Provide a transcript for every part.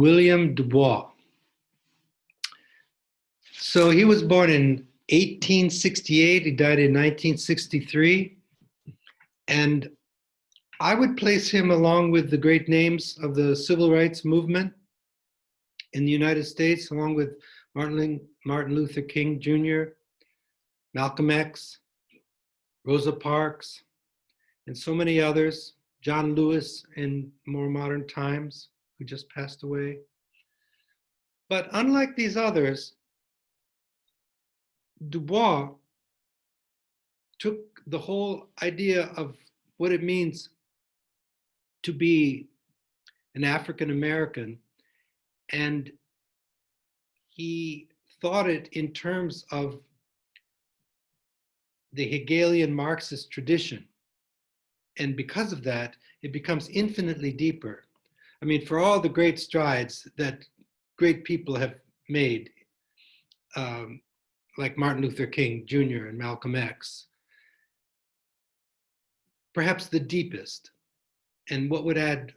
William Dubois. So he was born in 1868. He died in 1963. And I would place him along with the great names of the civil rights movement in the United States, along with Martin Luther King Jr., Malcolm X, Rosa Parks, and so many others, John Lewis in more modern times, who just passed away. But unlike these others, Dubois took the whole idea of what it means to be an African American, and he thought it in terms of the Hegelian Marxist tradition. And because of that, it becomes infinitely deeper. I mean, for all the great strides that great people have made, like Martin Luther King Jr. and Malcolm X, perhaps the deepest, and what would add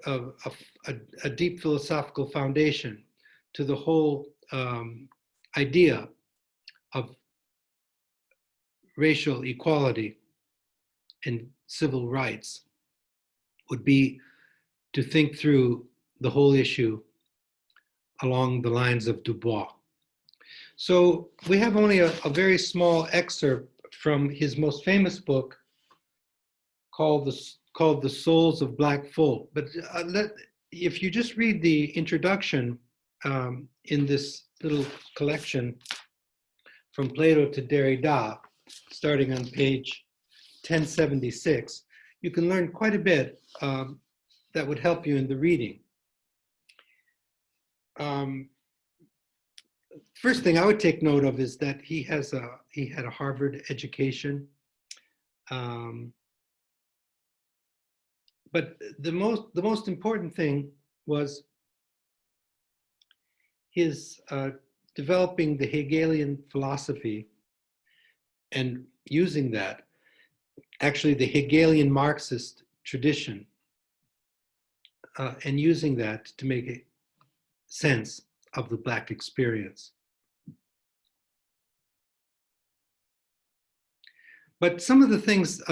a deep philosophical foundation to the whole idea of racial equality and civil rights would be to think through the whole issue along the lines of Dubois. So we have only a very small excerpt from his most famous book called The Souls of Black Folk. But if you just read the introduction in this little collection, From Plato to Derrida, starting on page 1076, you can learn quite a bit that would help you in the reading. First thing I would take note of is that he had a Harvard education. But the most important thing was his developing the Hegelian philosophy and using that, actually the Hegelian Marxist tradition, and using that to make a sense of the Black experience. But some of the things,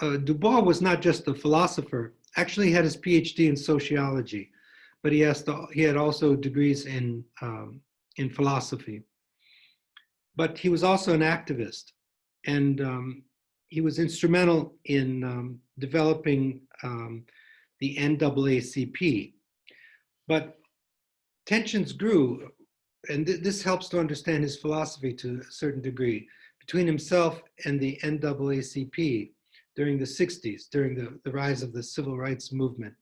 Dubois was not just a philosopher. Actually, he had his PhD in sociology, but he had also degrees in philosophy. But he was also an activist, and he was instrumental in developing the NAACP. But tensions grew, and this helps to understand his philosophy to a certain degree, between himself and the NAACP during the 60s, during the rise of the civil rights movement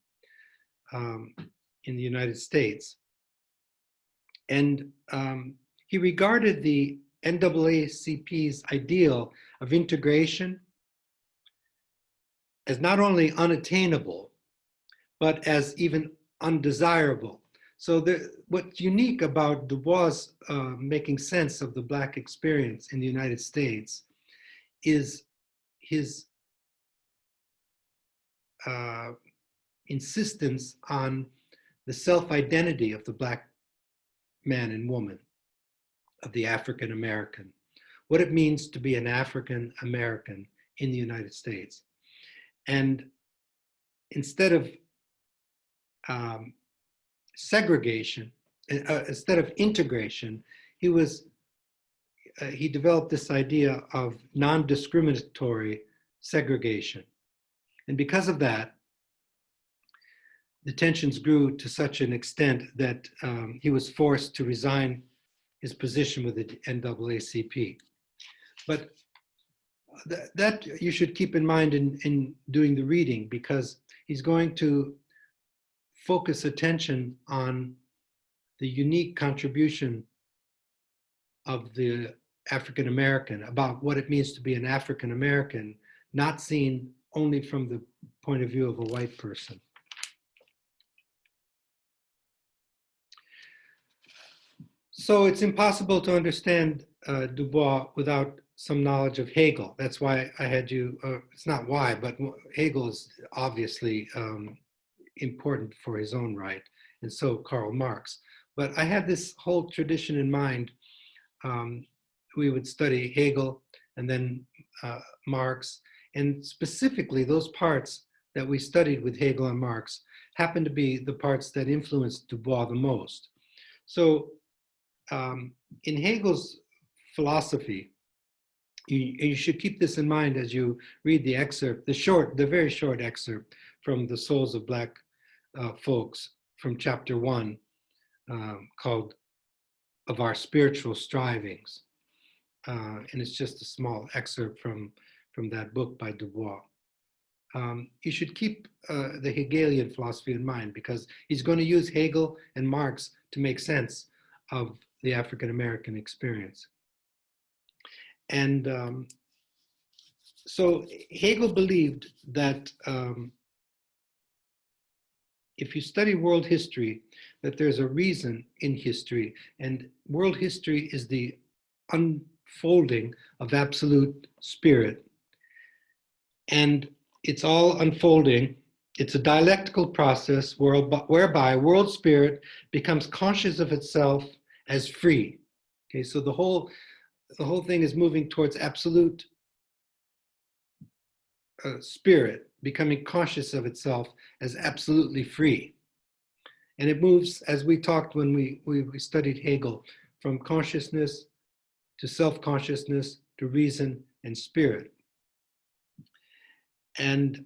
in the United States. And he regarded the NAACP's ideal of integration as not only unattainable, but as even undesirable. So what's unique about Dubois' making sense of the Black experience in the United States is his insistence on the self-identity of the Black man and woman, of the African American, what it means to be an African American in the United States. And instead of segregation, instead of integration, he developed this idea of non-discriminatory segregation. And because of that, the tensions grew to such an extent that he was forced to resign his position with the NAACP. But that you should keep in mind in doing the reading, because he's going to focus attention on the unique contribution of the African American, about what it means to be an African American, not seen only from the point of view of a white person. So it's impossible to understand Dubois without some knowledge of Hegel. That's why I had you, it's not why, but Hegel is obviously important for his own right. and so Karl Marx. But I had this whole tradition in mind. We would study Hegel and then Marx, and specifically those parts that we studied with Hegel and Marx happened to be the parts that influenced Dubois the most. So in Hegel's philosophy, you should keep this in mind as you read the excerpt, the very short excerpt from The Souls of Black Folks from chapter 1, called Of Our Spiritual Strivings. And it's just a small excerpt from that book by Dubois. You should keep the Hegelian philosophy in mind, because he's going to use Hegel and Marx to make sense of the African American experience. And so Hegel believed that if you study world history, that there's a reason in history, and world history is the unfolding of absolute spirit. And it's all unfolding. It's a dialectical process whereby world spirit becomes conscious of itself as free. Okay, so the whole thing is moving towards absolute spirit becoming conscious of itself as absolutely free. And it moves, as we talked when we studied Hegel, from consciousness to self-consciousness to reason and spirit. And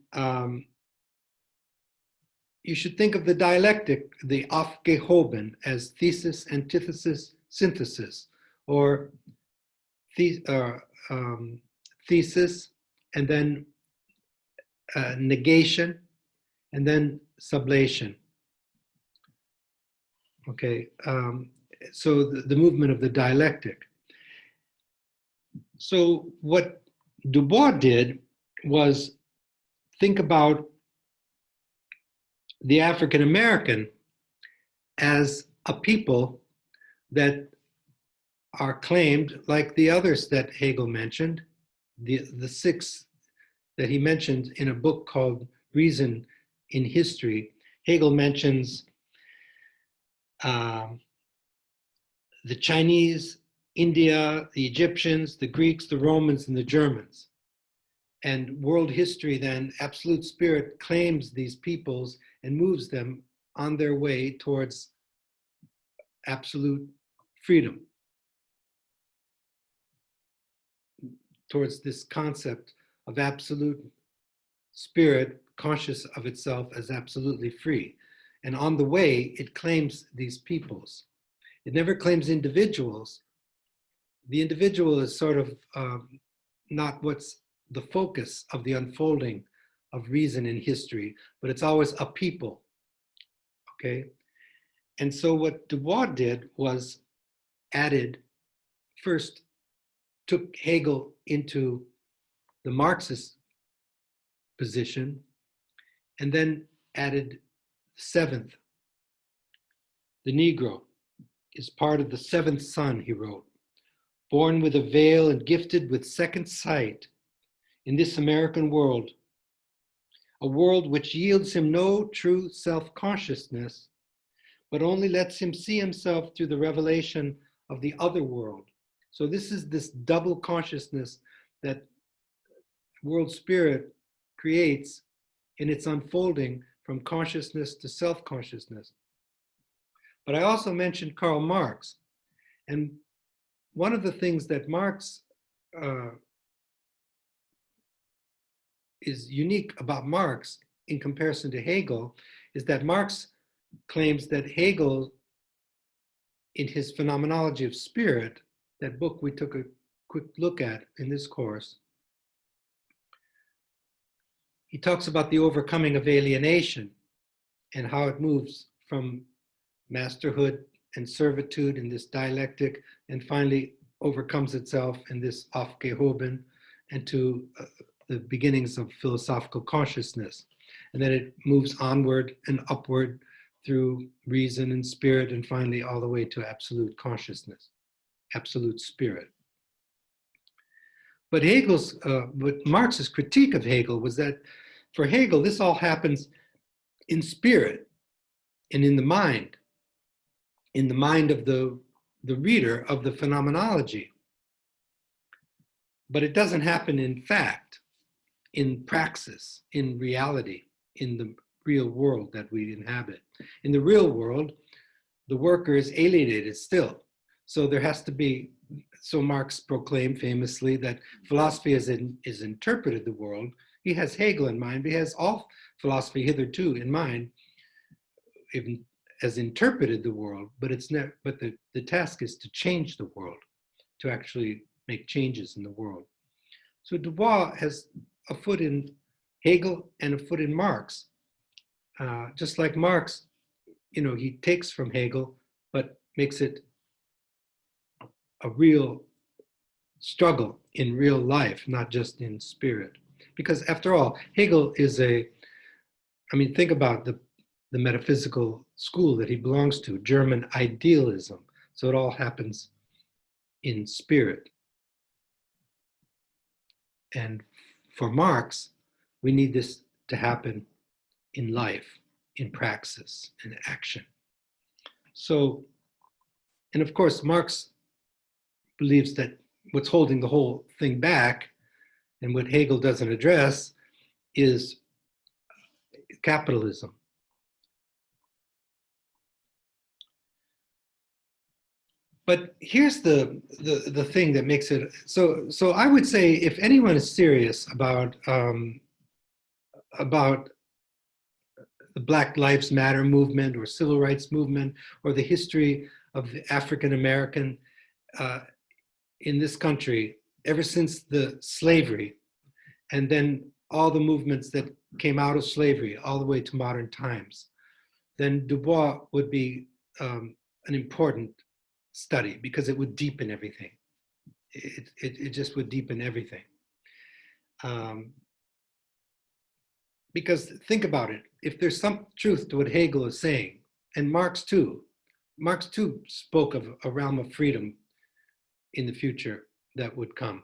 you should think of the dialectic, the Aufgehoben, as thesis, antithesis, synthesis, or thesis, and then negation, and then sublation. Okay, so the movement of the dialectic. So what Dubois did was think about the African American as a people that are claimed, like the others that Hegel mentioned, the six that he mentioned in a book called Reason in History. Hegel mentions the Chinese, India, the Egyptians, the Greeks, the Romans, and the Germans. And world history then, absolute spirit claims these peoples and moves them on their way towards absolute freedom, towards this concept of absolute spirit conscious of itself as absolutely free. And on the way, it claims these peoples. It never claims individuals. The individual is sort of not what's the focus of the unfolding of reason in history, but it's always a people, okay? And so what Dubois did was took Hegel into the Marxist position, and then added seventh. The Negro is part of the seventh son, he wrote, born with a veil and gifted with second sight in this American world, a world which yields him no true self-consciousness, but only lets him see himself through the revelation of the other world. So this is this double consciousness that world spirit creates in its unfolding from consciousness to self-consciousness. But I also mentioned Karl Marx. And one of the things that Marx is unique about Marx in comparison to Hegel is that Marx claims that Hegel, in his Phenomenology of Spirit, that book we took a quick look at in this course, he talks about the overcoming of alienation and how it moves from masterhood and servitude in this dialectic and finally overcomes itself in this Aufgehoben and to the beginnings of philosophical consciousness. And then it moves onward and upward through reason and spirit and finally all the way to absolute consciousness, absolute spirit. But Marx's critique of Hegel was that for Hegel, this all happens in spirit. and in the mind of the reader of the phenomenology. But it doesn't happen in fact, in praxis, in reality, in the real world that we inhabit. In the real world, the worker is alienated still. So there has to be, so Marx proclaimed famously that philosophy is interpreted the world. He has Hegel in mind, but he has all philosophy hitherto in mind, even as interpreted the world, but it's not, but the task is to change the world, to actually make changes in the world. So Dubois has a foot in Hegel and a foot in Marx. Just like Marx, he takes from Hegel, but makes it a real struggle in real life, not just in spirit. Because after all, Hegel is think about the metaphysical school that he belongs to, German idealism. So it all happens in spirit. And for Marx, we need this to happen in life, in praxis, in action. So, and of course, Marx believes that what's holding the whole thing back, and what Hegel doesn't address, is capitalism. But here's the thing that makes it so. So I would say, if anyone is serious about the Black Lives Matter movement or civil rights movement or the history of the African American in this country ever since the slavery, and then all the movements that came out of slavery all the way to modern times, then Dubois would be an important study, because it would deepen everything. It just would deepen everything. Because think about it, if there's some truth to what Hegel is saying, and Marx too spoke of a realm of freedom in the future that would come.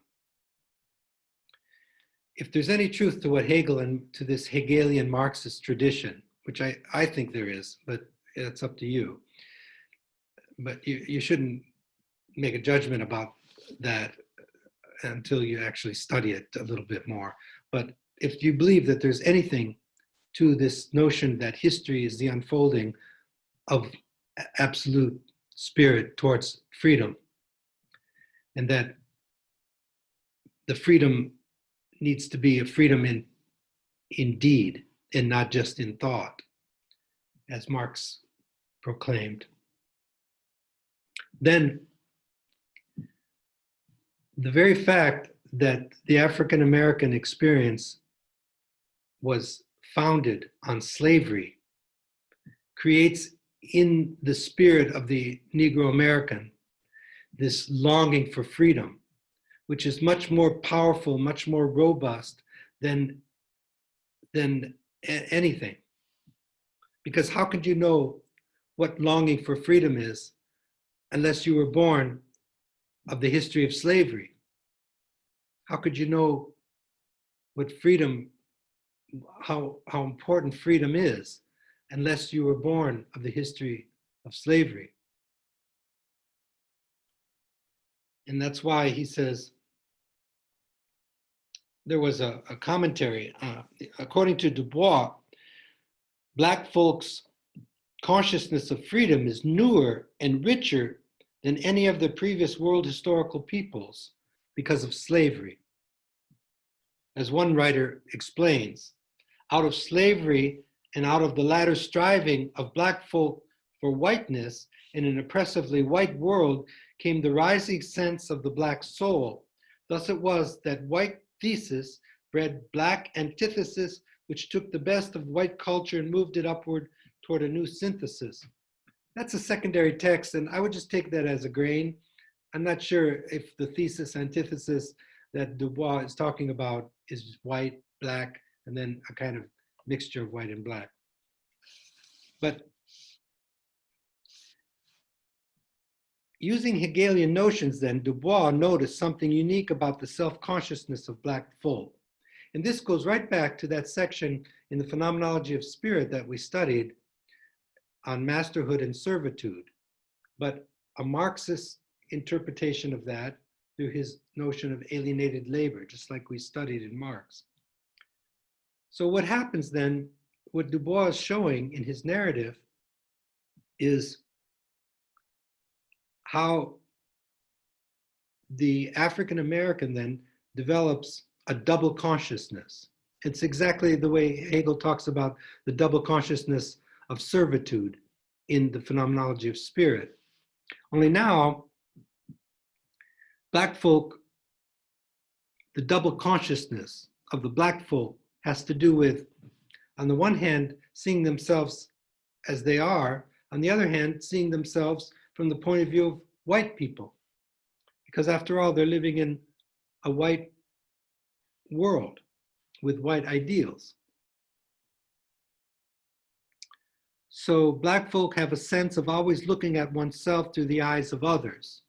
If there's any truth to what Hegel and to this Hegelian Marxist tradition, which I think there is, but it's up to you. But you shouldn't make a judgment about that until you actually study it a little bit more. But if you believe that there's anything to this notion that history is the unfolding of absolute spirit towards freedom, and that the freedom needs to be a freedom in deed and not just in thought, as Marx proclaimed, then the very fact that the African American experience was founded on slavery creates in the spirit of the Negro American this longing for freedom, which is much more powerful, much more robust than anything. Because how could you know what longing for freedom is unless you were born of the history of slavery? How could you know what freedom, how important freedom is, unless you were born of the history of slavery? And that's why he says, there was a commentary, according to Dubois, Black folks' consciousness of freedom is newer and richer than any of the previous world historical peoples because of slavery. As one writer explains, out of slavery and out of the latter striving of Black folk for whiteness in an oppressively white world came the rising sense of the Black soul. Thus it was that white thesis bred Black antithesis, which took the best of white culture and moved it upward toward a new synthesis. That's a secondary text, and I would just take that as a grain. I'm not sure if the thesis antithesis that Dubois is talking about is white, Black, and then a kind of mixture of white and Black. But using Hegelian notions then, Dubois noticed something unique about the self-consciousness of Black folk. And this goes right back to that section in the phenomenology of spirit that we studied on masterhood and servitude, but a Marxist interpretation of that through his notion of alienated labor, just like we studied in Marx. So what happens then, what Du Bois is showing in his narrative is how the African American then develops a double consciousness. It's exactly the way Hegel talks about the double consciousness of servitude in the phenomenology of spirit. Only now, Black folk, the double consciousness of the Black folk has to do with, on the one hand, seeing themselves as they are, on the other hand, seeing themselves from the point of view of white people. Because after all, they're living in a white world with white ideals. So Black folk have a sense of always looking at oneself through the eyes of others.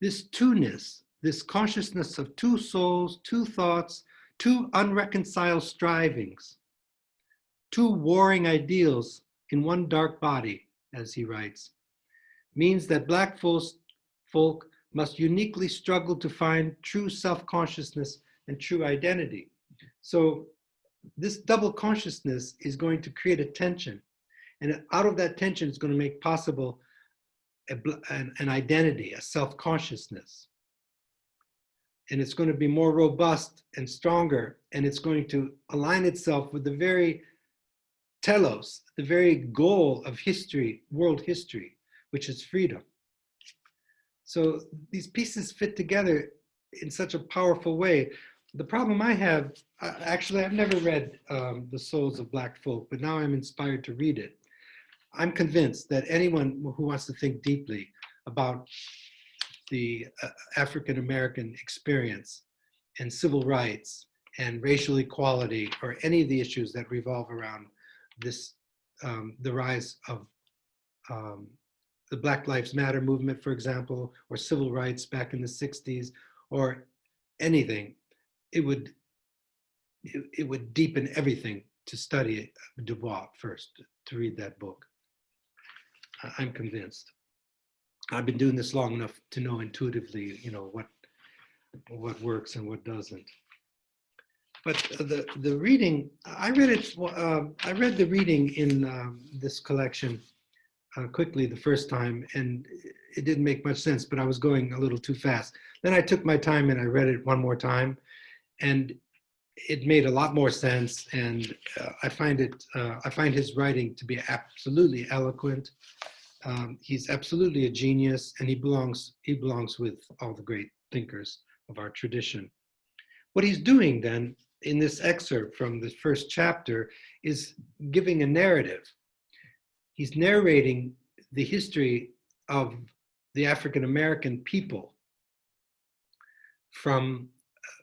This two-ness, this consciousness of two souls, two thoughts, two unreconciled strivings, two warring ideals in one dark body, as he writes, means that Black folk must uniquely struggle to find true self-consciousness and true identity. So this double consciousness is going to create a tension, and out of that tension is going to make possible an identity, a self-consciousness. And it's going to be more robust and stronger, and it's going to align itself with the very telos, the very goal of history, world history, which is freedom. So these pieces fit together in such a powerful way. The problem I have, actually, I've never read The Souls of Black Folk, but now I'm inspired to read it. I'm convinced that anyone who wants to think deeply about the African-American experience and civil rights and racial equality, or any of the issues that revolve around this, the rise of the Black Lives Matter movement, for example, or civil rights back in the 60s, or anything, it would deepen everything to study Du Bois first, to read that book. I'm convinced. I've been doing this long enough to know intuitively, you know, what works and what doesn't. But the reading, I read it. I read the reading in this collection quickly the first time, and it didn't make much sense. But I was going a little too fast. Then I took my time and I read it one more time, and it made a lot more sense. And I find his writing to be absolutely eloquent. He's absolutely a genius, and he belongs with all the great thinkers of our tradition. What he's doing then in this excerpt from the first chapter is giving a narrative. He's narrating the history of the African American people from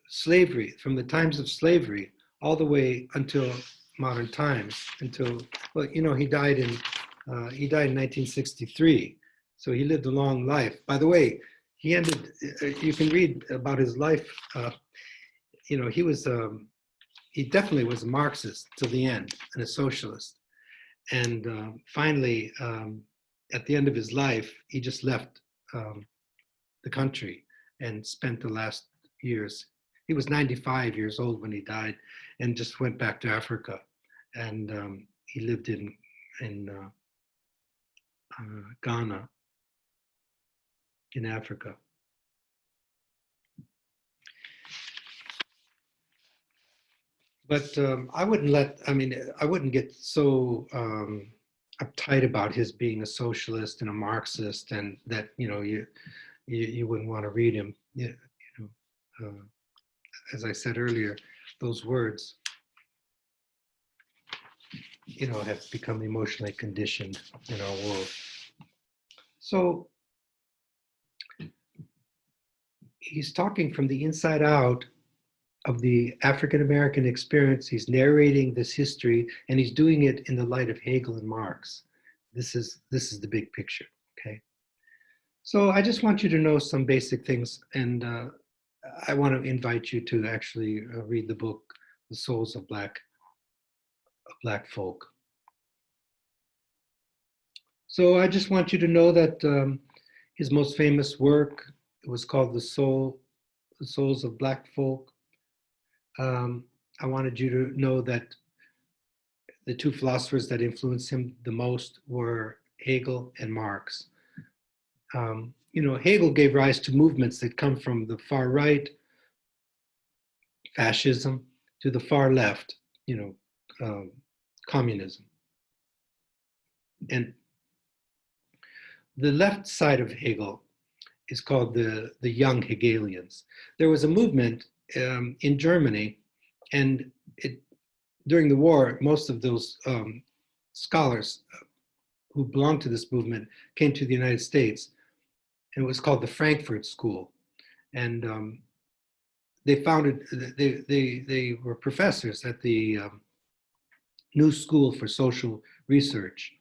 slavery, from the times of slavery, all the way until modern times, until, well, you know, he died in 1963, so he lived a long life. By the way, he ended, you can read about his life, you know, he definitely was a Marxist till the end, and a socialist. And finally, at the end of his life, he just left the country and spent the last years. He was 95 years old when he died, and just went back to Africa. And he lived in Ghana, in Africa. But I wouldn't get so uptight about his being a socialist and a Marxist, and that, you know, you wouldn't want to read him. As I said earlier, those words, you know, have become emotionally conditioned in our world. So he's talking from the inside out of the African-American experience. He's narrating this history, and he's doing it in the light of Hegel and Marx. This is the big picture, okay? So I just want you to know some basic things, and I want to invite you to actually read the book, The Souls of Black Folk. So I just want you to know that his most famous work was called The Souls of Black Folk. I wanted you to know that the two philosophers that influenced him the most were Hegel and Marx. Hegel gave rise to movements that come from the far right, fascism, to the far left, communism. And the left side of Hegel is called the young Hegelians. There was a movement in Germany, and during the war, most of those scholars who belonged to this movement came to the United States, and it was called the Frankfurt School. And they were professors at the New School for Social Research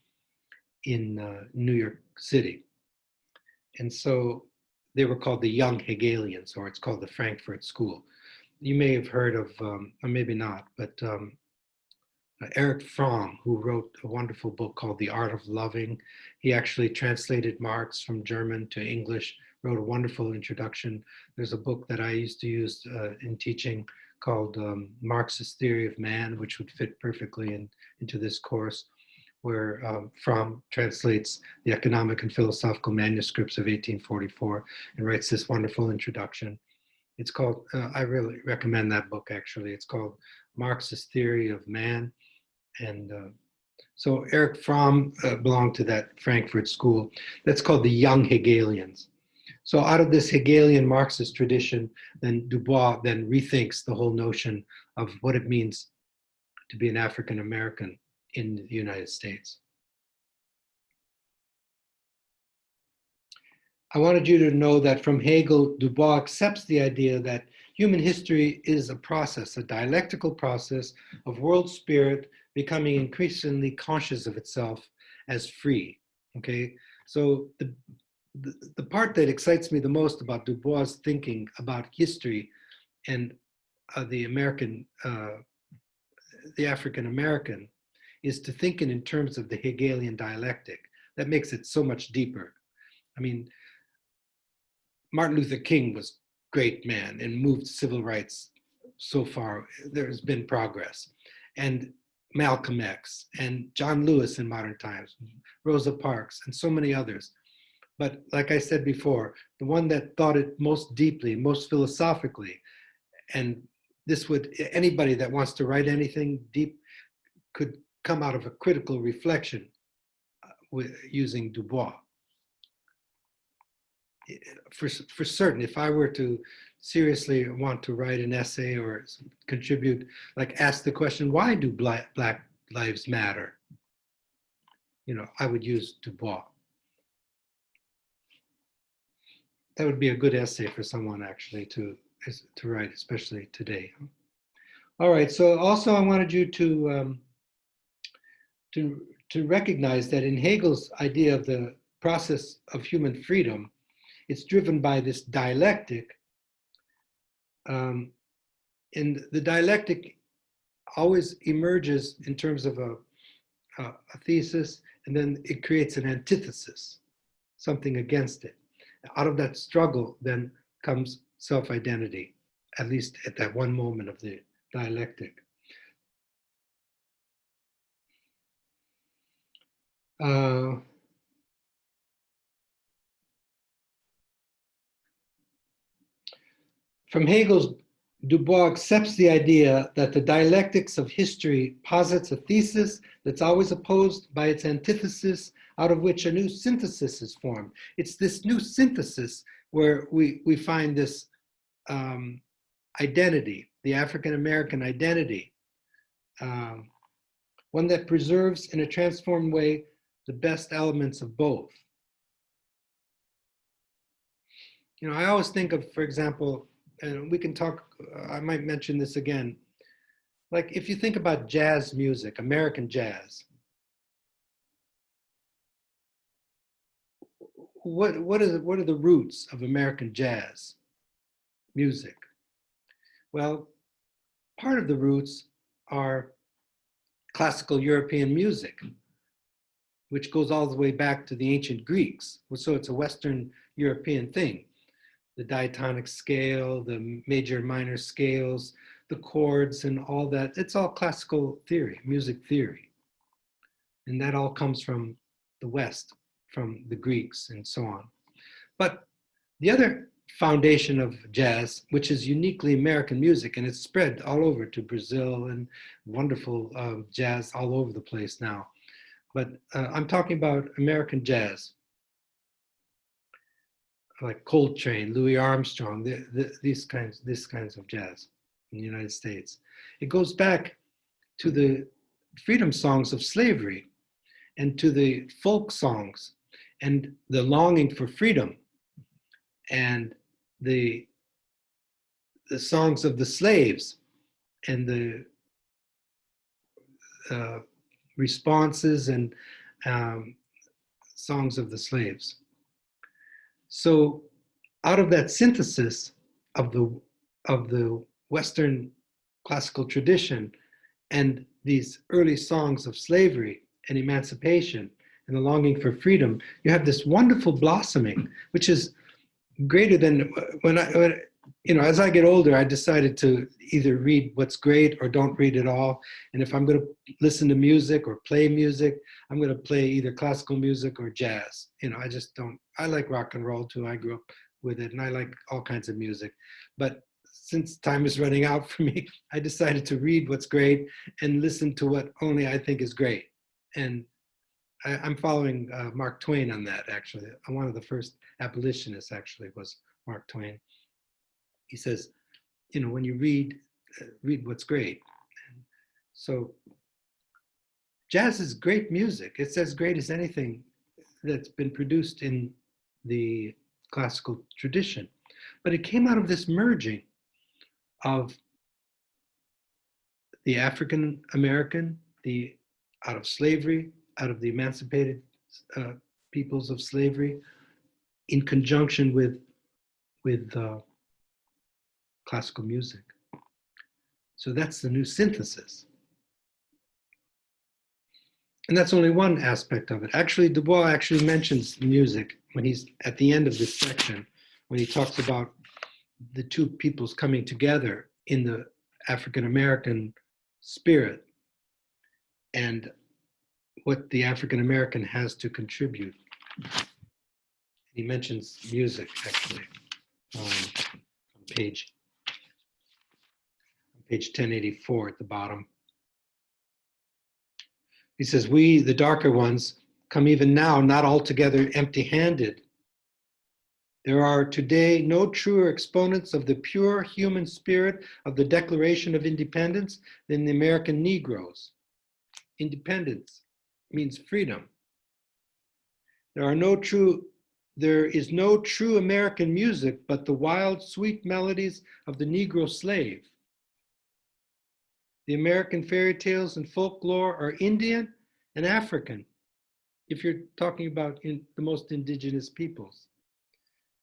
in New York City. And so they were called the Young Hegelians, or it's called the Frankfurt School. You may have heard of, or maybe not, but Erich Fromm, who wrote a wonderful book called The Art of Loving. He actually translated Marx from German to English, wrote a wonderful introduction. There's a book that I used to use in teaching called Marx's Theory of Man, which would fit perfectly into this course, where Fromm translates the economic and philosophical manuscripts of 1844 and writes this wonderful introduction. It's called, I really recommend that book actually. It's called Marx's Theory of Man. And so Erich Fromm belonged to that Frankfurt School. That's called the Young Hegelians. So out of this Hegelian Marxist tradition, then Du Bois then rethinks the whole notion of what it means to be an African American in the United States. I wanted you to know that from Hegel, Du Bois accepts the idea that human history is a process, a dialectical process of world spirit becoming increasingly conscious of itself as free, okay? So the part that excites me the most about Du Bois' thinking about history and the African American is to think in terms of the Hegelian dialectic. That makes it so much deeper. I mean, Martin Luther King was a great man and moved civil rights so far. There's been progress. And Malcolm X and John Lewis in modern times, Rosa Parks, and so many others. But like I said before, the one that thought it most deeply, most philosophically, and anybody that wants to write anything deep could come out of a critical reflection using Du Bois. For certain, if I were to seriously want to write an essay or contribute, like ask the question, why do Black lives matter? I would use Du Bois. That would be a good essay for someone actually to write, especially today. All right, so also I wanted you to recognize that in Hegel's idea of the process of human freedom, it's driven by this dialectic. And the dialectic always emerges in terms of a thesis, and then it creates an antithesis, something against it. Out of that struggle then comes self-identity, at least at that one moment of the dialectic. From Hegel's, Du Bois accepts the idea that the dialectics of history posits a thesis that's always opposed by its antithesis, out of which a new synthesis is formed. It's this new synthesis where we find this identity, the African American identity, one that preserves in a transformed way the best elements of both. I always think of, for example, and we can talk, I might mention this again, like if you think about jazz music, American jazz, what are the roots of American jazz music? Well, part of the roots are classical European music. which goes all the way back to the ancient Greeks. So it's a Western European thing. The diatonic scale, the major and minor scales, the chords and all that. It's all classical theory, music theory. And that all comes from the West, from the Greeks and so on. But the other foundation of jazz, which is uniquely American music, and it's spread all over to Brazil and wonderful jazz all over the place now. But I'm talking about American jazz, like Coltrane, Louis Armstrong, these kinds of jazz in the United States. It goes back to the freedom songs of slavery and to the folk songs and the longing for freedom and the songs of the slaves and the responses and songs of the slaves. So out of that synthesis of the Western classical tradition and these early songs of slavery and emancipation and the longing for freedom, you have this wonderful blossoming, which is greater than as I get older, I decided to either read what's great or don't read at all. And if I'm going to listen to music or play music, I'm going to play either classical music or jazz. I just don't, I like rock and roll too. I grew up with it and I like all kinds of music. But since time is running out for me, I decided to read what's great and listen to what only I think is great. And I'm following Mark Twain on that, actually. One of the first abolitionists, actually, was Mark Twain. He says, when you read what's great. And so jazz is great music. It's as great as anything that's been produced in the classical tradition. But it came out of this merging of the African American, out of slavery, out of the emancipated peoples of slavery, in conjunction with classical music. So that's the new synthesis. And that's only one aspect of it. Actually, Du Bois actually mentions music when he's at the end of this section, when he talks about the two peoples coming together in the African American spirit and what the African American has to contribute. He mentions music, actually, on page 1084 at the bottom. He says, we, the darker ones, come even now not altogether empty-handed. There are today no truer exponents of the pure human spirit of the Declaration of Independence than the American Negroes. Independence means freedom. There is no true American music but the wild, sweet melodies of the Negro slave. The American fairy tales and folklore are Indian and African, if you're talking about the most indigenous peoples.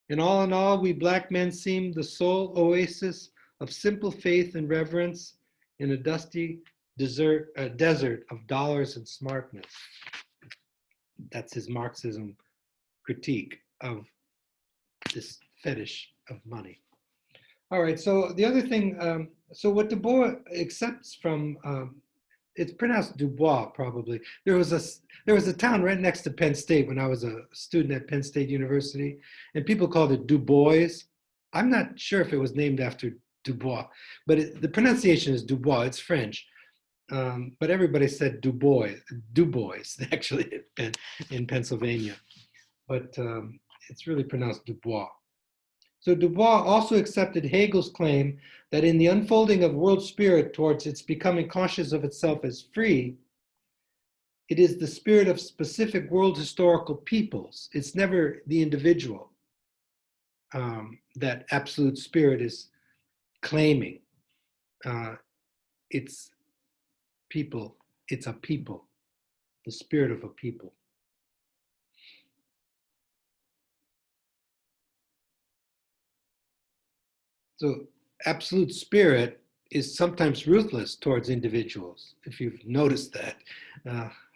And in all, we black men seem the sole oasis of simple faith and reverence in a dusty desert of dollars and smartness. That's his Marxism critique of this fetish of money. All right, so the other thing, so what Du Bois accepts from, it's pronounced Dubois probably. There was a town right next to Penn State when I was a student at Penn State University, and people called it Du Bois. I'm not sure if it was named after Dubois, but the pronunciation is Dubois, it's French. But everybody said Du Bois actually in Pennsylvania. But it's really pronounced Dubois. So Du Bois also accepted Hegel's claim that in the unfolding of world spirit towards its becoming conscious of itself as free, it is the spirit of specific world historical peoples. It's never the individual that absolute spirit is claiming. It's people, it's a people, the spirit of a people. So absolute spirit is sometimes ruthless towards individuals, if you've noticed that,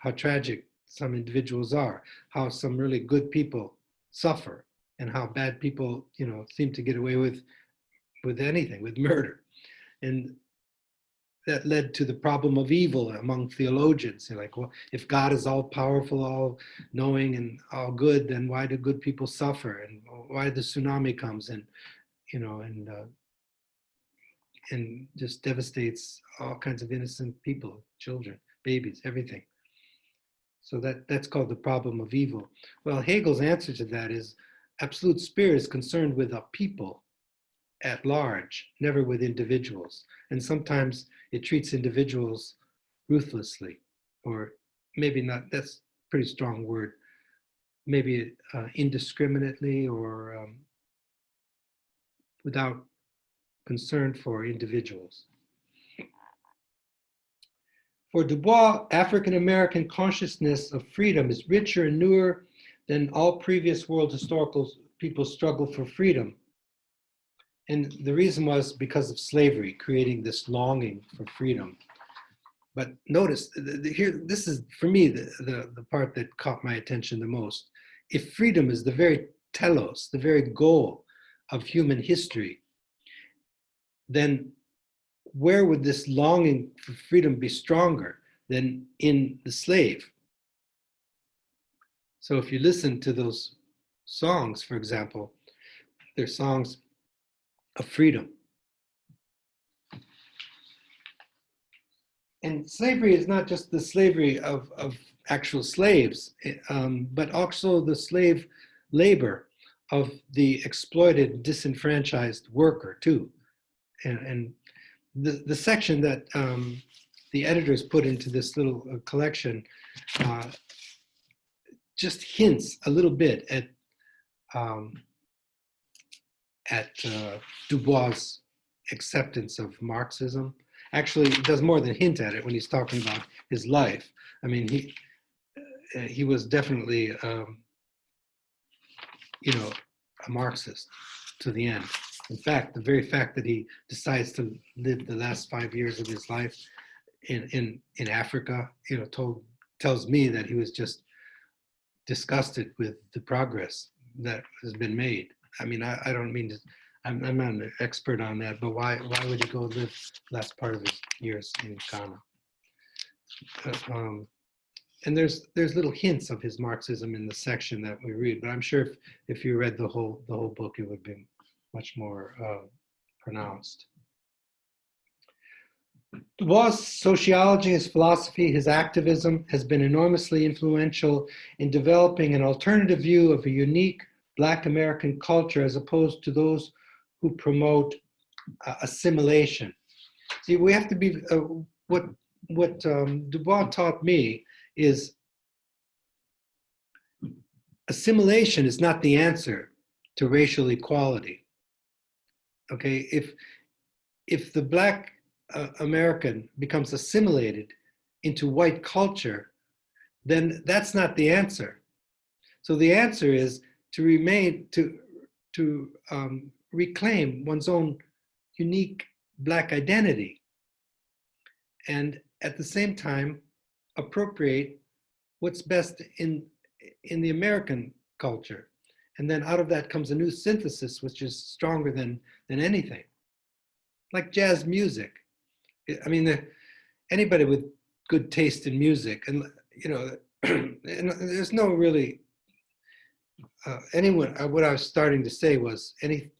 how tragic some individuals are, how some really good people suffer, and how bad people, seem to get away with anything, with murder. And that led to the problem of evil among theologians. They're like, well, if God is all powerful, all knowing, and all good, then why do good people suffer? And why the tsunami comes and, and just devastates all kinds of innocent people, children, babies, everything. So that's called the problem of evil. Well, Hegel's answer to that is absolute spirit is concerned with a people at large, never with individuals. And sometimes it treats individuals ruthlessly, or maybe not, that's a pretty strong word, maybe indiscriminately, or without concern for individuals. For Du Bois, African American consciousness of freedom is richer and newer than all previous world historical people's struggle for freedom. And the reason was because of slavery, creating this longing for freedom. But notice, here, this is, for me, the part that caught my attention the most. If freedom is the very telos, the very goal of human history, then where would this longing for freedom be stronger than in the slave? So if you listen to those songs, for example, they're songs of freedom. And slavery is not just the slavery of actual slaves, but also the slave labor of the exploited, disenfranchised worker too. And the section that the editors put into this little collection just hints a little bit at Du Bois' acceptance of Marxism. Actually, he does more than hint at it when he's talking about his life. I mean, he was definitely, a Marxist to the end. In fact, the very fact that he decides to live the last 5 years of his life in Africa, tells me that he was just disgusted with the progress that has been made. I mean, I don't mean to, I'm not an expert on that, but why would he go live last part of his years in Ghana? And there's little hints of his Marxism in the section that we read, but I'm sure if you read the whole book, it would be much more pronounced. Du Bois' sociology, his philosophy, his activism has been enormously influential in developing an alternative view of a unique Black American culture as opposed to those who promote assimilation. See, we have to be, what Du Bois taught me is assimilation is not the answer to racial equality. Okay, if the Black American becomes assimilated into white culture, then that's not the answer. So the answer is to remain, to reclaim one's own unique Black identity, and at the same time appropriate what's best in the American culture. And then out of that comes a new synthesis, which is stronger than anything. Like jazz music. I mean, anybody with good taste in music, and and there's no really anyone. What I was starting to say was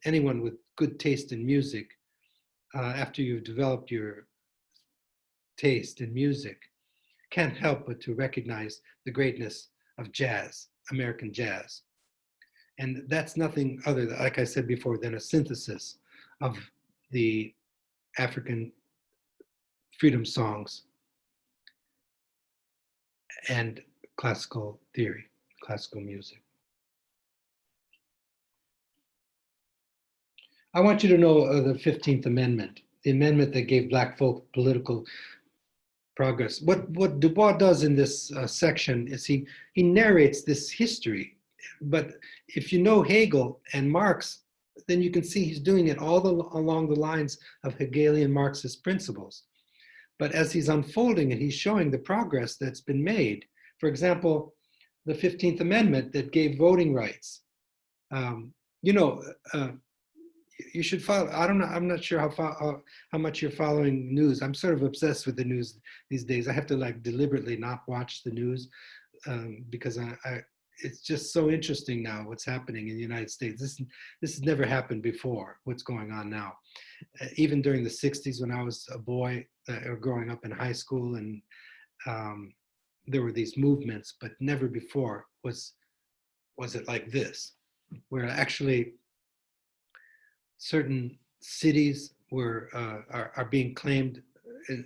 anyone with good taste in music, after you've developed your taste in music, can't help but to recognize the greatness of jazz, American jazz. And that's nothing other, like I said before, than a synthesis of the African freedom songs and classical theory, classical music. I want you to know the 15th Amendment, the amendment that gave Black folk political progress. What Du Bois does in this section is he narrates this history, but if you know Hegel and Marx, then you can see he's doing it all along the lines of Hegelian Marxist principles. But as he's unfolding it, he's showing the progress that's been made For example, the 15th Amendment that gave voting rights. Um, you know, you should follow. I don't know. I'm not sure how much you're following news. I'm sort of obsessed with the news these days. I have to like deliberately not watch the news because it's just so interesting now what's happening in the United States. This has never happened before. What's going on now? Even during the '60s, when I was a boy or growing up in high school, and there were these movements, but never before was it like this, where actually certain cities are being claimed,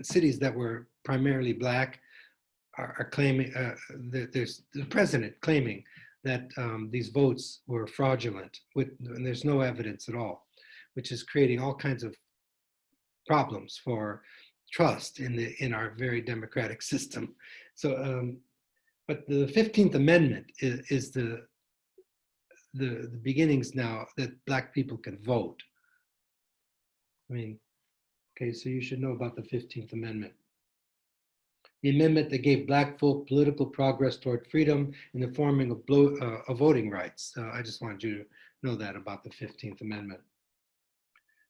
cities that were primarily black are claiming, there's the president claiming that these votes were fraudulent, and there's no evidence at all, which is creating all kinds of problems for trust in our very democratic system. So, but the 15th Amendment is the beginnings now that black people can vote. I mean, okay, so you should know about the 15th Amendment. The amendment that gave black folk political progress toward freedom in the forming of voting rights. I just wanted you to know that about the 15th Amendment.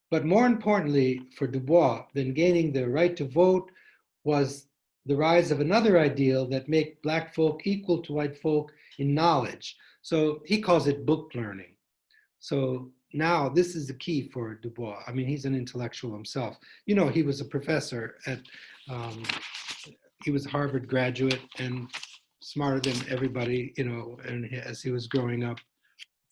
But more importantly for Du Bois than gaining the right to vote was the rise of another ideal that make black folk equal to white folk in knowledge. So he calls it book learning. So now this is the key for Du Bois. I mean, he's an intellectual himself. You know, he was a professor at, he was a Harvard graduate and smarter than everybody, you know, and as he was growing up,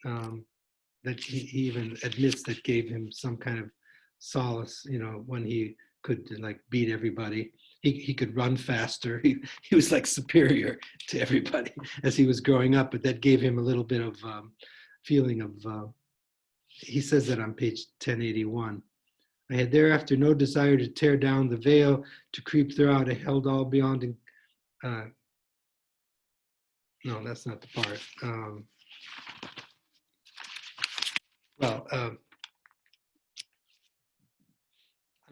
that he even admits that gave him some kind of solace, you know, when he could like beat everybody. He could run faster. He was like superior to everybody as he was growing up, but that gave him a little bit of feeling of, he says that on page 1081. I had thereafter no desire to tear down the veil, to creep throughout. I held all beyond. No, that's not the part. On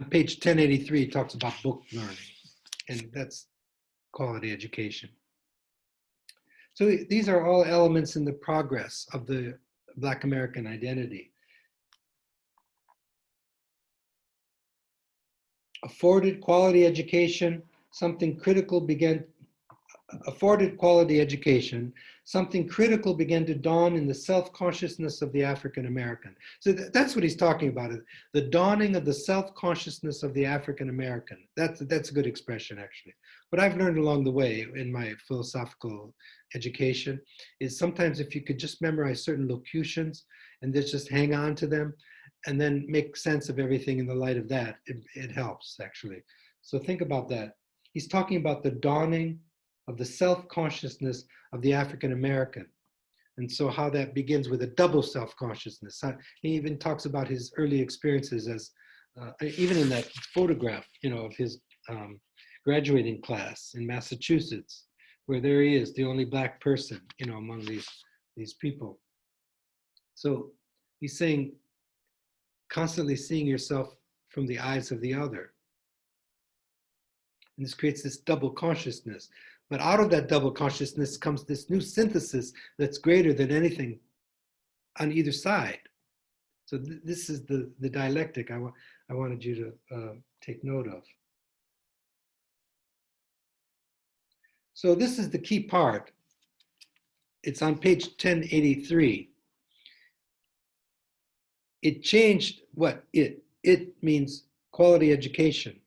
page 1083, it talks about book learning, and that's quality education. So these are all elements in the progress of the Black American identity. Afforded quality education, something critical began to dawn in the self-consciousness of the African American. So that's what he's talking about, the dawning of the self-consciousness of the African American. That's a good expression, actually. What I've learned along the way in my philosophical education is sometimes if you could just memorize certain locutions and just hang on to them and then make sense of everything in the light of that, it helps, actually. So think about that. He's talking about the dawning of the self-consciousness of the African American. And so how that begins with a double self-consciousness. He even talks about his early experiences as, even in that photograph, you know, of his graduating class in Massachusetts, where there he is, the only Black person, you know, among these people. So he's saying, constantly seeing yourself from the eyes of the other. And this creates this double consciousness. But out of that double consciousness comes this new synthesis that's greater than anything on either side. So this is the dialectic I wanted you to take note of. So this is the key part. It's on page 1083. It changed what? It means quality education.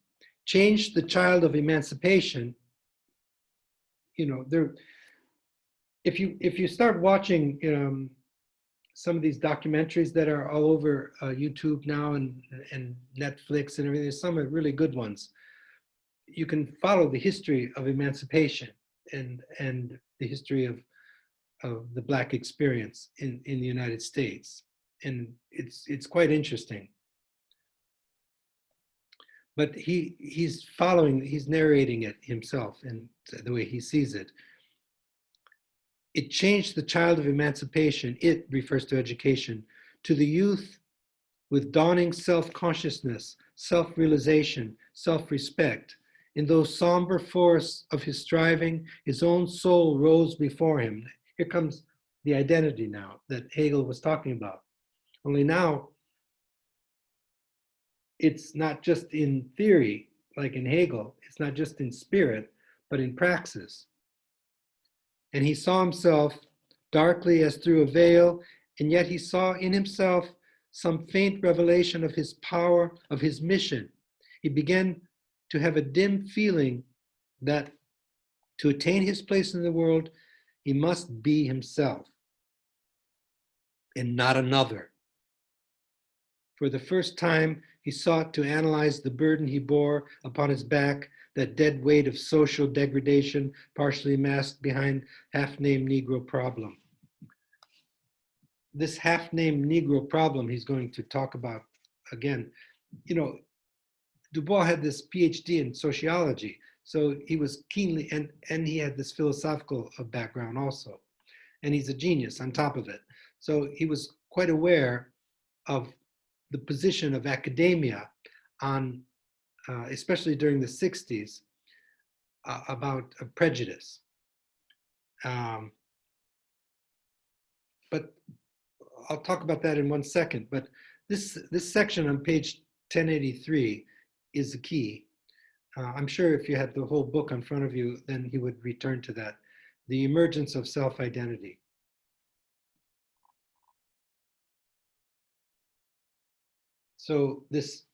Changed the child of emancipation. You know, if you start watching some of these documentaries that are all over YouTube now and Netflix and everything, there's some really good ones. You can follow the history of emancipation and the history of the Black experience in the United States. And it's quite interesting. But he's narrating it himself and the way he sees it. It changed the child of emancipation, it refers to education, to the youth with dawning self-consciousness, self-realization, self-respect, In those somber forests of his striving, his own soul rose before him. Here comes the identity now that Hegel was talking about. Only now, it's not just in theory, like in Hegel, it's not just in spirit, but in praxis. And he saw himself darkly as through a veil, and yet he saw in himself some faint revelation of his power, of his mission. He began to have a dim feeling that to attain his place in the world, he must be himself and not another. For the first time, he sought to analyze the burden he bore upon his back, that dead weight of social degradation, partially masked behind half-named Negro problem. This half-named Negro problem he's going to talk about again. You know, Du Bois had this PhD in sociology, so he was keenly, and he had this philosophical background also. And he's a genius on top of it. So he was quite aware of the position of academia on, especially during the 60s, about prejudice. But I'll talk about that in 1 second. But this section on page 1083 is the key. I'm sure if you had the whole book in front of you, then he would return to that. The emergence of self-identity. So this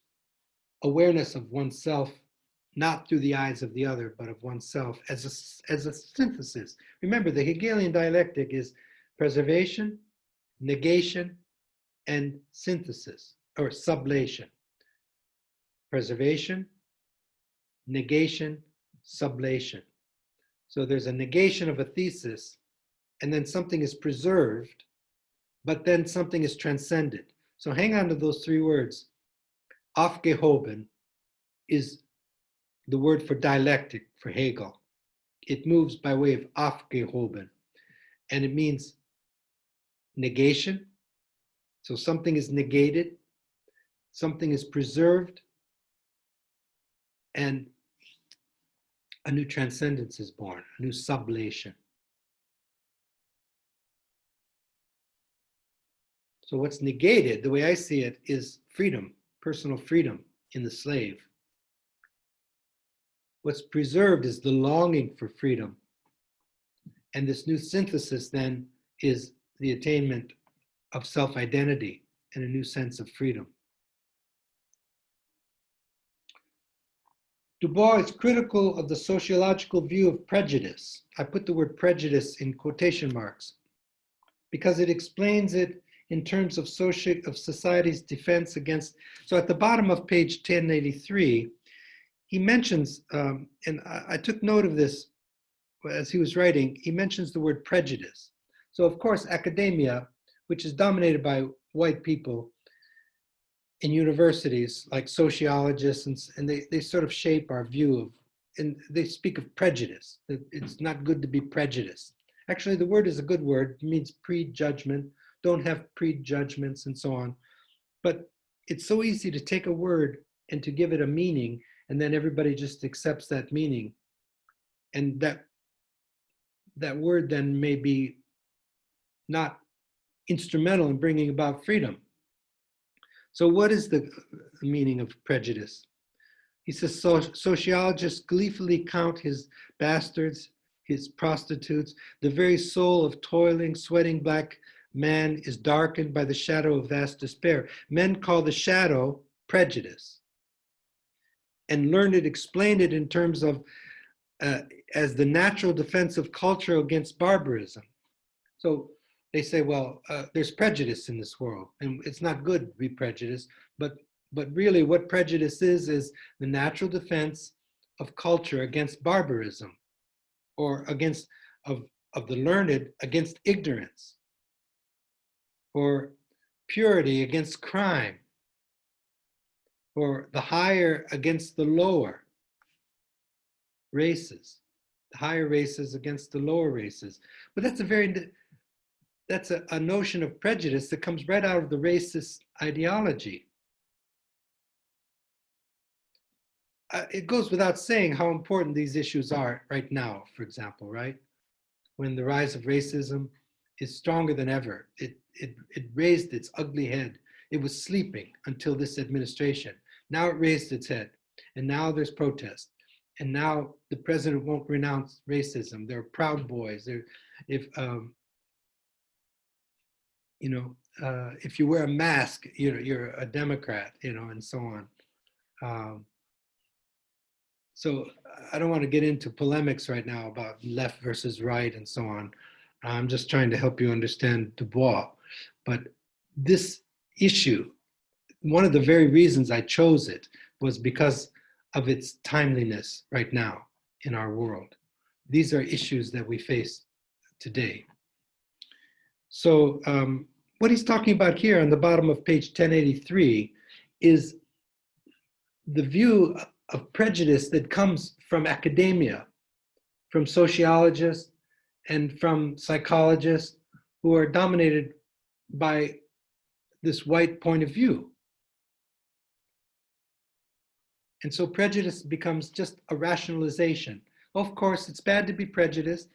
awareness of oneself, not through the eyes of the other, but of oneself as a synthesis. Remember, the Hegelian dialectic is preservation, negation, and synthesis, or sublation. Preservation, negation, sublation. So there's a negation of a thesis, and then something is preserved, but then something is transcended. So hang on to those 3 words. Aufgehoben is the word for dialectic for Hegel. It moves by way of aufgehoben, and it means negation. So something is negated, something is preserved, and a new transcendence is born, a new sublation. So what's negated, the way I see it, is freedom, personal freedom in the slave. What's preserved is the longing for freedom. And this new synthesis then is the attainment of self-identity and a new sense of freedom. Du Bois is critical of the sociological view of prejudice. I put the word prejudice in quotation marks because it explains it in terms of society's defense against. So at the bottom of page 1083, he mentions, and I took note of this as he was writing, he mentions the word prejudice. So of course, academia, which is dominated by white people in universities, like sociologists, and they sort of shape our view of, and they speak of prejudice, that it's not good to be prejudiced. Actually, the word is a good word, it means prejudgment, don't have prejudgments and so on. But it's so easy to take a word and to give it a meaning, and then everybody just accepts that meaning. And that word then may be not instrumental in bringing about freedom. So what is the meaning of prejudice? He says, sociologists gleefully count his bastards, his prostitutes. The very soul of toiling, sweating black man is darkened by the shadow of vast despair. Men call the shadow prejudice. And learned explained it in terms of as the natural defense of culture against barbarism. So they say, well, there's prejudice in this world, and it's not good to be prejudiced, but really what prejudice is the natural defense of culture against barbarism, or against, of the learned against ignorance, or purity against crime, or the higher against the lower races, the higher races against the lower races. But that's a notion of prejudice that comes right out of the racist ideology. it goes without saying how important these issues are right now, for example, right? When the rise of racism is stronger than ever. It raised its ugly head. It was sleeping until this administration. Now it raised its head. And now there's protest. And now the president won't renounce racism. They're Proud Boys. If if you wear a mask, you're a Democrat, and so on. So I don't want to get into polemics right now about left versus right and so on. I'm just trying to help you understand Du Bois. But this issue, one of the very reasons I chose it was because of its timeliness right now in our world. These are issues that we face today. So what he's talking about here on the bottom of page 1083 is the view of prejudice that comes from academia, from sociologists and from psychologists who are dominated by this white point of view. And so prejudice becomes just a rationalization. Of course, it's bad to be prejudiced,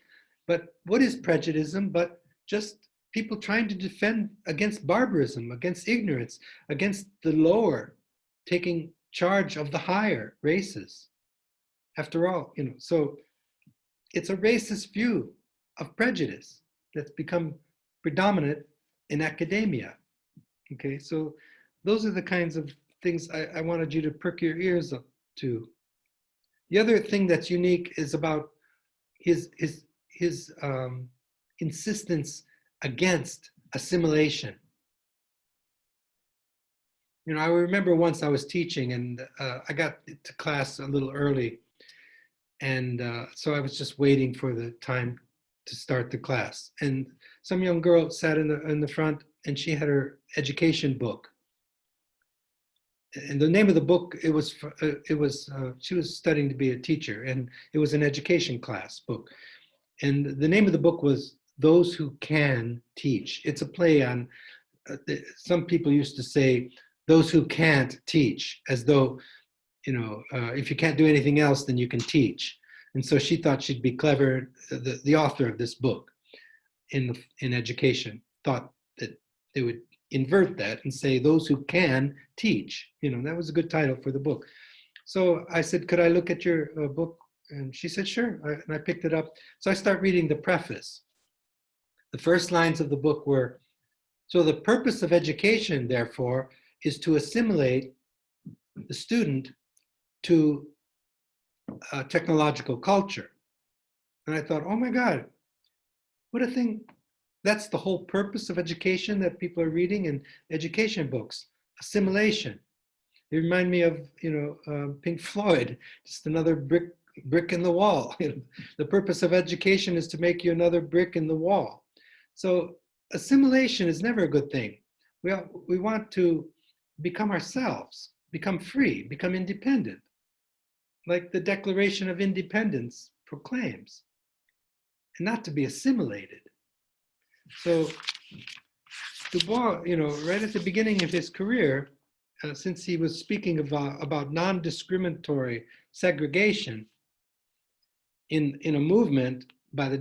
but what is prejudice but just people trying to defend against barbarism, against ignorance, against the lower, taking charge of the higher races. After all, so it's a racist view of prejudice that's become predominant in academia. Okay, so those are the kinds of things I wanted you to perk your ears up to. The other thing that's unique is about his insistence against assimilation. I remember once I was teaching and I got to class a little early. And so I was just waiting for the time to start the class. And some young girl sat in the front and she had her education book. And the name of the book, she was studying to be a teacher, and it was an education class book. And the name of the book was Those Who Can Teach. It's a play on, some people used to say, those who can't teach, as though, if you can't do anything else, then you can teach. And so she thought she'd be clever. The author of this book in education thought that they would invert that and say those who can teach. That was a good title for the book. So I said, could I look at your book? And she said, sure. And I picked it up. So I start reading the preface. The first lines of the book were, so the purpose of education, therefore, is to assimilate the student to technological culture. And I thought, oh my God, what a thing. That's the whole purpose of education that people are reading in education books, assimilation. It reminded me of, Pink Floyd, just another brick in the wall. The purpose of education is to make you another brick in the wall. So assimilation is never a good thing. We want to become ourselves, become free, become independent, like the Declaration of Independence proclaims, and not to be assimilated. So Du Bois, right at the beginning of his career, since he was speaking about non-discriminatory segregation in a movement by the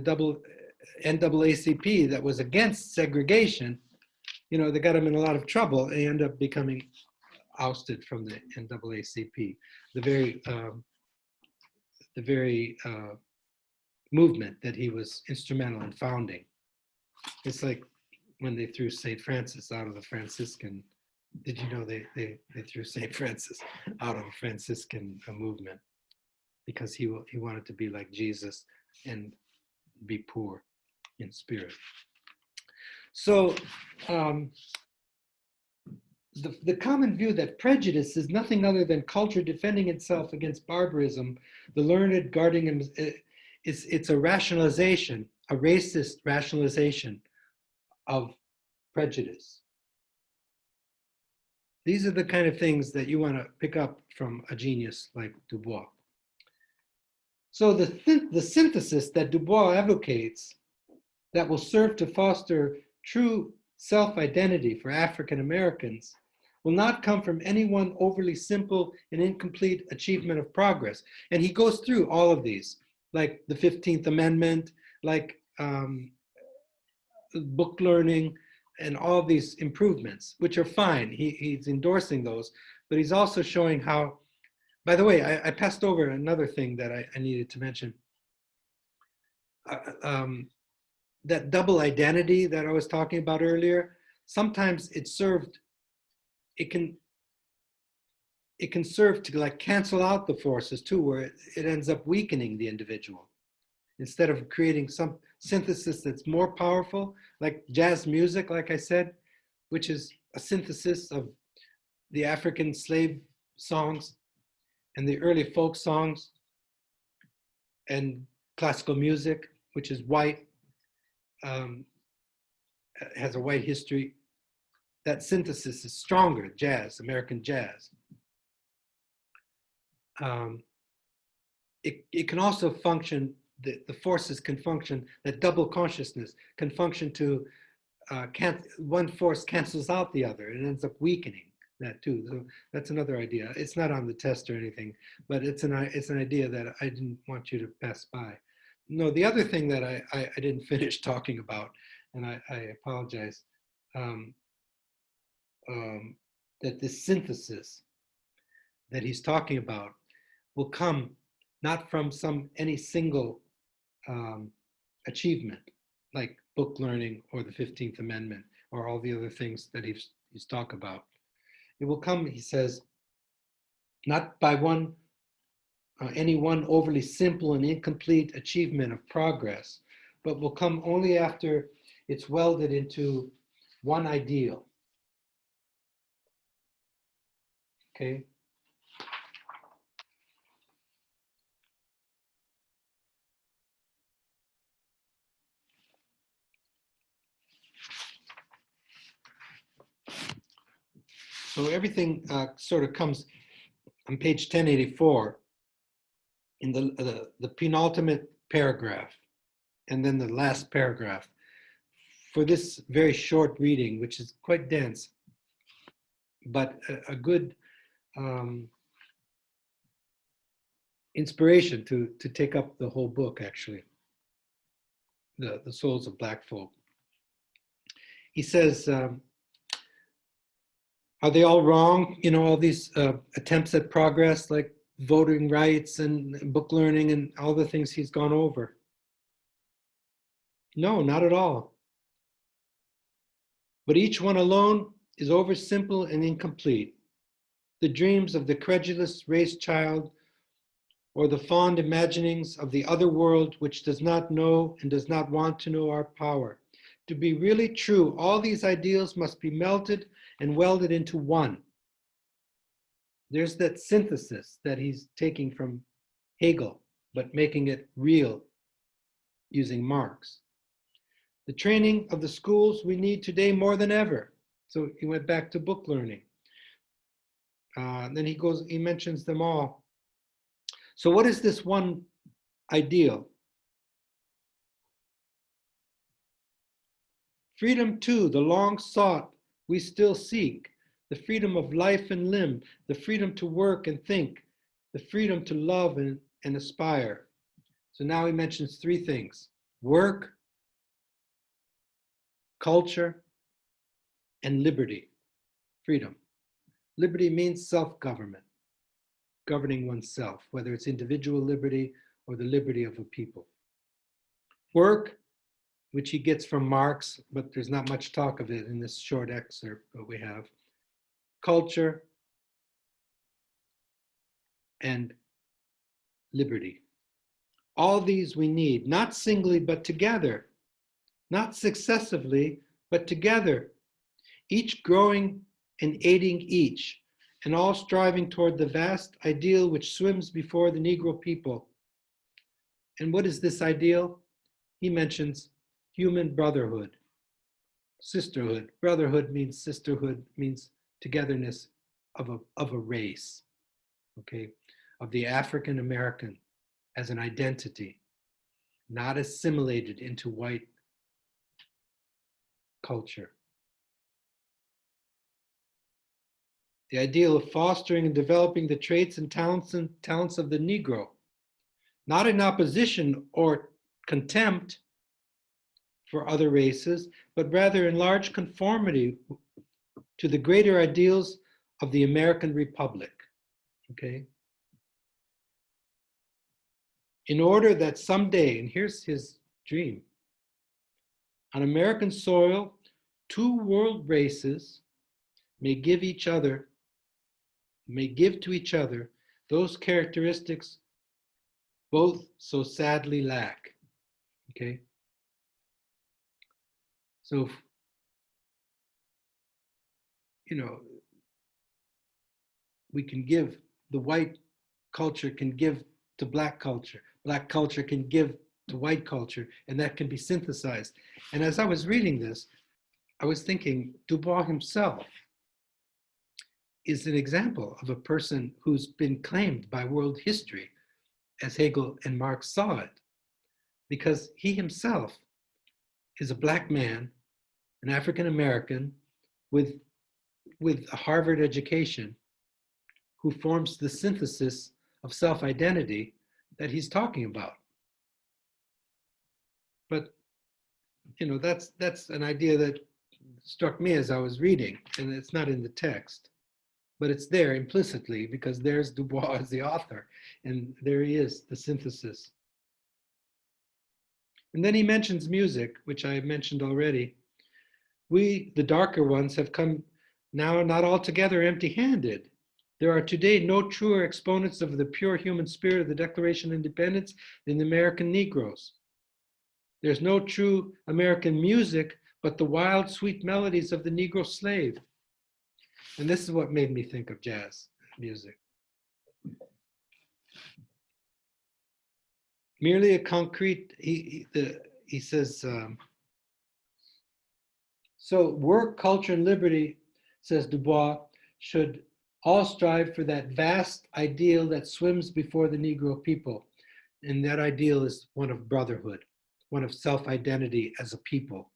NAACP that was against segregation, they got him in a lot of trouble. He ended up becoming ousted from the NAACP, the very movement that he was instrumental in founding. It's like when they threw St. Francis out of the Franciscan. Did you know they threw St. Francis out of the Franciscan movement because he wanted to be like Jesus and be poor in spirit. So the common view that prejudice is nothing other than culture defending itself against barbarism, the learned guarding, it's a rationalization, a racist rationalization of prejudice. These are the kind of things that you want to pick up from a genius like Du Bois. So the synthesis that Du Bois advocates that will serve to foster true self-identity for African Americans will not come from any one overly simple and incomplete achievement of progress. And he goes through all of these, like the 15th Amendment, like book learning, and all these improvements, which are fine. He's endorsing those, but he's also showing how, by the way, I passed over another thing that I needed to mention. That double identity that I was talking about earlier, sometimes it can serve to like cancel out the forces too, where it ends up weakening the individual instead of creating some synthesis that's more powerful, like jazz music, like I said, which is a synthesis of the African slave songs and the early folk songs and classical music, which is white, has a white history. That synthesis is stronger, jazz, American jazz. It can also function, the forces can function, that double consciousness can function to, one force cancels out the other and ends up weakening that too. So that's another idea. It's not on the test or anything, but it's an idea that I didn't want you to pass by. No, the other thing that I didn't finish talking about, and I apologize, that this synthesis that he's talking about will come not from any single achievement, like book learning or the 15th Amendment or all the other things that he's talked about. It will come, he says, not by any one overly simple and incomplete achievement of progress, but will come only after it's welded into one ideal. Okay? So everything sort of comes on page 1084 in the penultimate paragraph, and then the last paragraph for this very short reading, which is quite dense, but a good inspiration to take up the whole book, actually, the Souls of Black Folk. He says, are they all wrong? You know, all these attempts at progress, like voting rights and book learning and all the things he's gone over. No, not at all. But each one alone is oversimple and incomplete. The dreams of the credulous race child or the fond imaginings of the other world which does not know and does not want to know our power. To be really true, all these ideals must be melted and welded into one. There's that synthesis that he's taking from Hegel, but making it real using Marx. The training of the schools we need today more than ever. So he went back to book learning. Then he mentions them all. So what is this one ideal? Freedom too, the long sought, we still seek. The freedom of life and limb, the freedom to work and think, the freedom to love and aspire. So now he mentions three things: work, culture, and liberty, freedom. Liberty means self-government, governing oneself, whether it's individual liberty or the liberty of a people. Work, which he gets from Marx, but there's not much talk of it in this short excerpt that we have. Culture and liberty. All these we need, not singly, but together, not successively, but together, each growing and aiding each, and all striving toward the vast ideal which swims before the Negro people. And what is this ideal? He mentions human brotherhood, sisterhood. Brotherhood means sisterhood, means togetherness of a race, okay, of the African American as an identity, not assimilated into white culture. the ideal of fostering and developing the traits and talents of the Negro, not in opposition or contempt for other races, but rather in large conformity to the greater ideals of the American Republic. Okay? In order that someday, and here's his dream, on American soil, two world races may give to each other those characteristics both so sadly lack. Okay? So, you know, we can give, the white culture can give to black culture can give to white culture, and that can be synthesized. And as I was reading this, I was thinking Dubois himself is an example of a person who's been claimed by world history as Hegel and Marx saw it, because he himself is a black man, an African American with a Harvard education, who forms the synthesis of self-identity that he's talking about. But you know, that's an idea that struck me as I was reading, and it's not in the text, but it's there implicitly because there's Dubois as the author, and there he is, the synthesis. And then he mentions music, which I mentioned already. We, the darker ones, have come now not altogether empty-handed. There are today no truer exponents of the pure human spirit of the Declaration of Independence than the American Negroes. There's no true American music but the wild, sweet melodies of the Negro slave. And this is what made me think of jazz music. Merely a concrete, he says, so work, culture, and liberty, says Dubois, should all strive for that vast ideal that swims before the Negro people. And that ideal is one of brotherhood, one of self-identity as a people.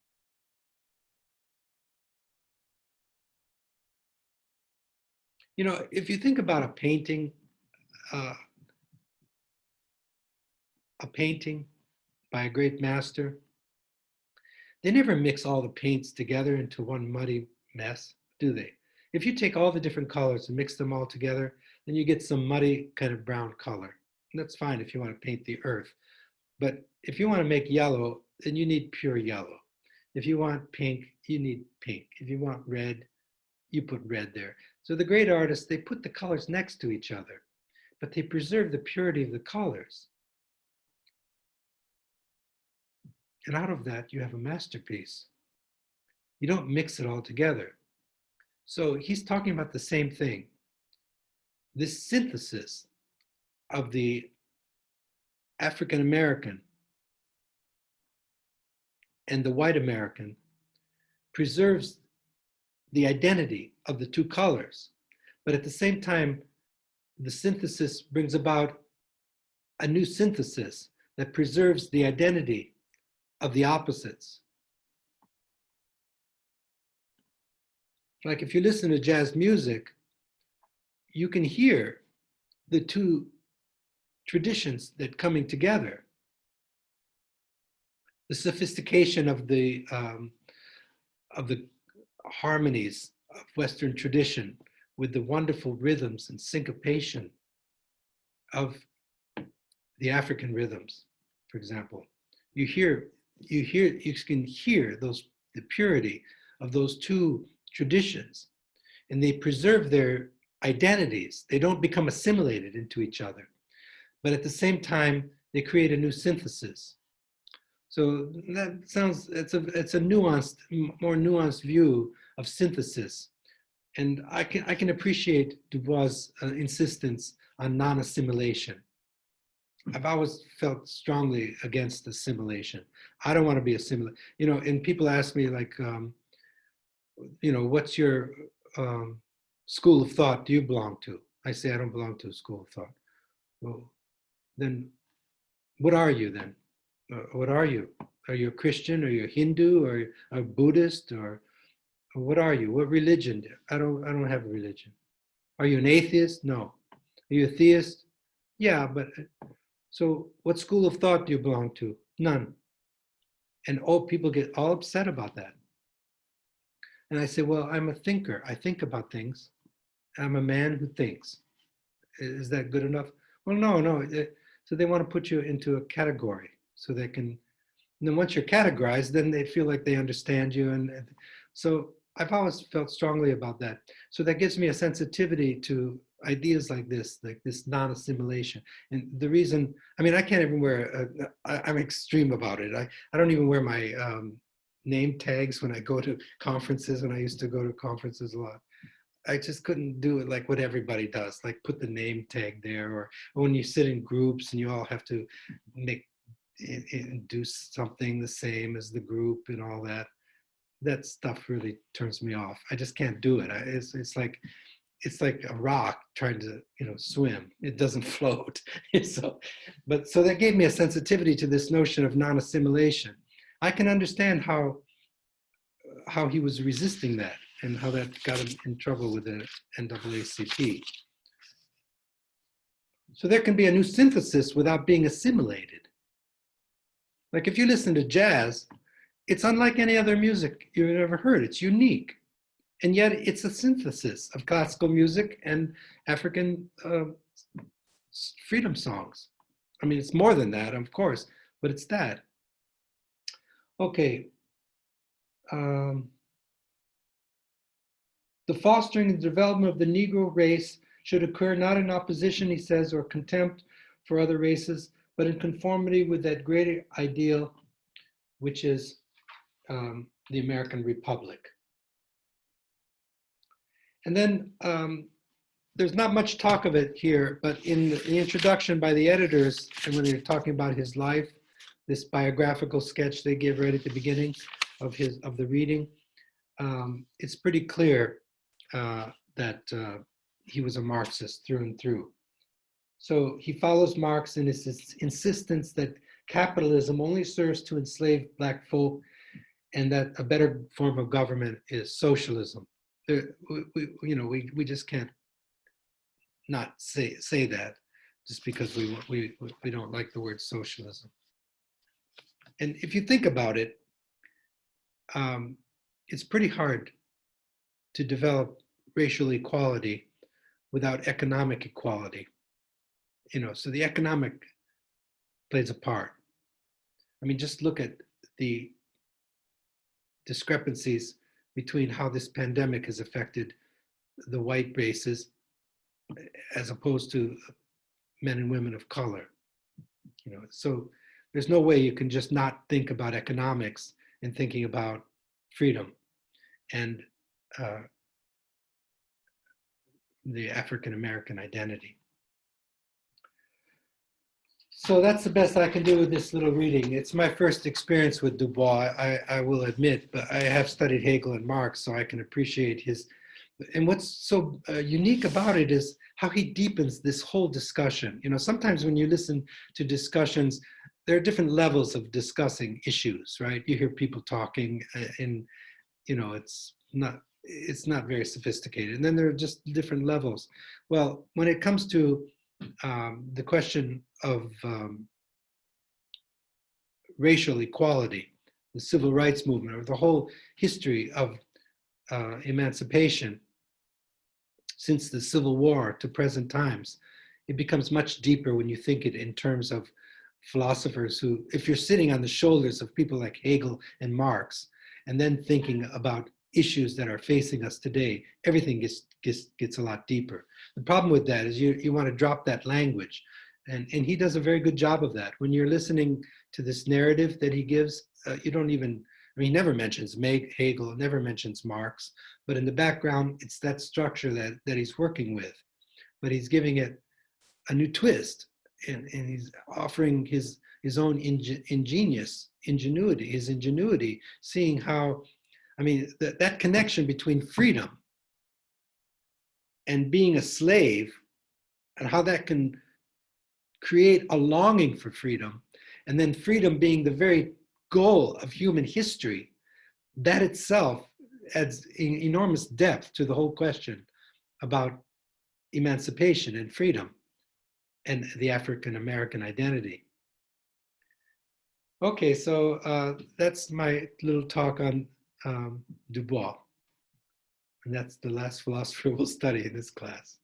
You know, if you think about a painting by a great master, they never mix all the paints together into one muddy mess, do they? If you take all the different colors and mix them all together, then you get some muddy kind of brown color. And that's fine if you want to paint the earth. But if you want to make yellow, then you need pure yellow. If you want pink, you need pink. If you want red, you put red there. So the great artists, they put the colors next to each other, but they preserve the purity of the colors. And out of that, you have a masterpiece. You don't mix it all together. So he's talking about the same thing. This synthesis of the African American and the white American preserves the identity of the two colors, but at the same time, the synthesis brings about a new synthesis that preserves the identity of the opposites. Like if you listen to jazz music, you can hear the two traditions that coming together. The sophistication of the harmonies of Western tradition with the wonderful rhythms and syncopation of the African rhythms, for example. You can hear the purity of those two traditions, and they preserve their identities. They don't become assimilated into each other, but at the same time, they create a new synthesis. So that sounds, it's a nuanced, more nuanced view of synthesis. And I can appreciate Dubois' insistence on non-assimilation. I've always felt strongly against assimilation. I don't want to be assimilated. You know, and people ask me like, you know, what's your school of thought do you belong to? I say, I don't belong to a school of thought. Well, then what are you then? What are you? Are you a Christian? Are you a Hindu? Or a Buddhist? Or what are you? What religion? I don't have a religion. Are you an atheist? No. Are you a theist? Yeah, but so what school of thought do you belong to? None. And oh, people get all upset about that. And I say, well, I'm a thinker. I think about things. I'm a man who thinks. Is that good enough? Well, no, no. So they want to put you into a category so they can, and then once you're categorized, then they feel like they understand you. And so I've always felt strongly about that. So that gives me a sensitivity to ideas like this non-assimilation. And the reason, I mean, I can't even wear, I'm extreme about it. I don't even wear my name tags when I go to conferences, when I used to go to conferences a lot. I just couldn't do it like what everybody does, like put the name tag there, or when you sit in groups and you all have to make do something the same as the group and all that. That stuff really turns me off. I just can't do it. It's like a rock trying to swim. It doesn't float. So, so that gave me a sensitivity to this notion of non-assimilation. I can understand how he was resisting that and how that got him in trouble with the NAACP. So there can be a new synthesis without being assimilated. Like if you listen to jazz, it's unlike any other music you've ever heard. It's unique. And yet it's a synthesis of classical music and African freedom songs. I mean, it's more than that, of course, but it's that. Okay. The fostering and development of the Negro race should occur not in opposition, he says, or contempt for other races, but in conformity with that greater ideal, which is the American Republic. And then there's not much talk of it here, but in the introduction by the editors, and when they're talking about his life, this biographical sketch they give right at the beginning of the reading, it's pretty clear that he was a Marxist through and through. So he follows Marx in his insistence that capitalism only serves to enslave Black folk and that a better form of government is socialism. We just can't not say that just because we don't like the word socialism. And if you think about it, it's pretty hard to develop racial equality without economic equality. So the economic plays a part. I mean, just look at the discrepancies between how this pandemic has affected the white races as opposed to men and women of color. So there's no way you can just not think about economics in thinking about freedom and the African American identity. So that's the best I can do with this little reading. It's my first experience with Du Bois, I will admit, but I have studied Hegel and Marx, so I can appreciate his, and what's so unique about it is how he deepens this whole discussion. Sometimes when you listen to discussions, there are different levels of discussing issues, right? You hear people talking and, it's not very sophisticated. And then there are just different levels. Well, when it comes to the question of racial equality, the civil rights movement, or the whole history of emancipation since the Civil War to present times, it becomes much deeper when you think it in terms of philosophers who, if you're sitting on the shoulders of people like Hegel and Marx, and then thinking about issues that are facing us today, everything gets a lot deeper. The problem with that is you want to drop that language. And he does a very good job of that. When you're listening to this narrative that he gives, you don't even, he never mentions Hegel, never mentions Marx, but in the background, it's that structure that he's working with. But he's giving it a new twist, and he's offering his own ingenuity, seeing how, that connection between freedom and being a slave, and how that can create a longing for freedom, and then freedom being the very goal of human history, that itself adds enormous depth to the whole question about emancipation and freedom and the African American identity. Okay, so that's my little talk on Du Bois. And that's the last philosopher we'll study in this class.